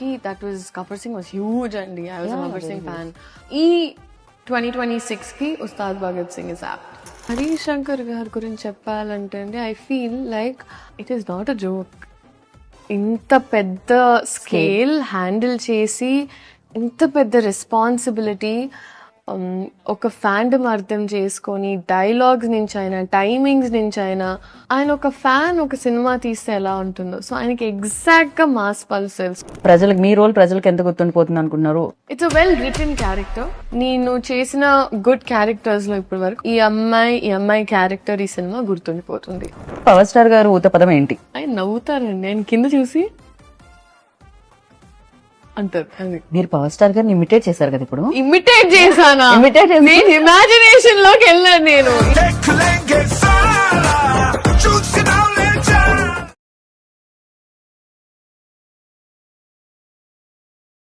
That was Gabbar Singh was huge and I was a Gabbar Singh fan. ఈ 2026 కి Ustaad Bhagat Singh is apt. Harish Shankar గారి గురించి చెప్పాలంటే అండి, I feel like it is not a joke. ఇంత పెద్ద స్కేల్ హ్యాండిల్ చేసి, ఇంత పెద్ద రెస్పాన్సిబిలిటీ, ఒక ఫ్యాండమ్ అర్థం చేసుకొని, డైలాగ్స్ నుంచి అయినా, టైమింగ్స్ నుంచి అయినా, ఆయన ఒక ఫ్యాన్ ఒక సినిమా తీస్తే ఎలా ఉంటుందో, సో ఆయనకి ఎగ్జాక్ట్ గా మాస్ పల్స్ తెలుసు. ప్రజలకు మీ రోల్ ప్రజలకు ఎంత గుర్తుండిపోతుంది అనుకున్నారు? It's a well written character. నేను చేసిన గుడ్ క్యారెక్టర్స్ లో ఇప్పటి వరకు ఈ అమ్మాయి క్యారెక్టర్ ఈ సినిమా గుర్తుండిపోతుంది. పవర్ స్టార్ గారు ఊత పదం ఏంటి? ఆయన నవ్వుతారండి, ఆయన కింద చూసి అంటారు. మీరు పవర్ స్టార్ గారిని ఇమిటేట్ చేశారు కదా ఇప్పుడు? ఇమిటేట్ చేశానా? ఇమాజినేషన్ లోకి వెళ్ళాను నేను.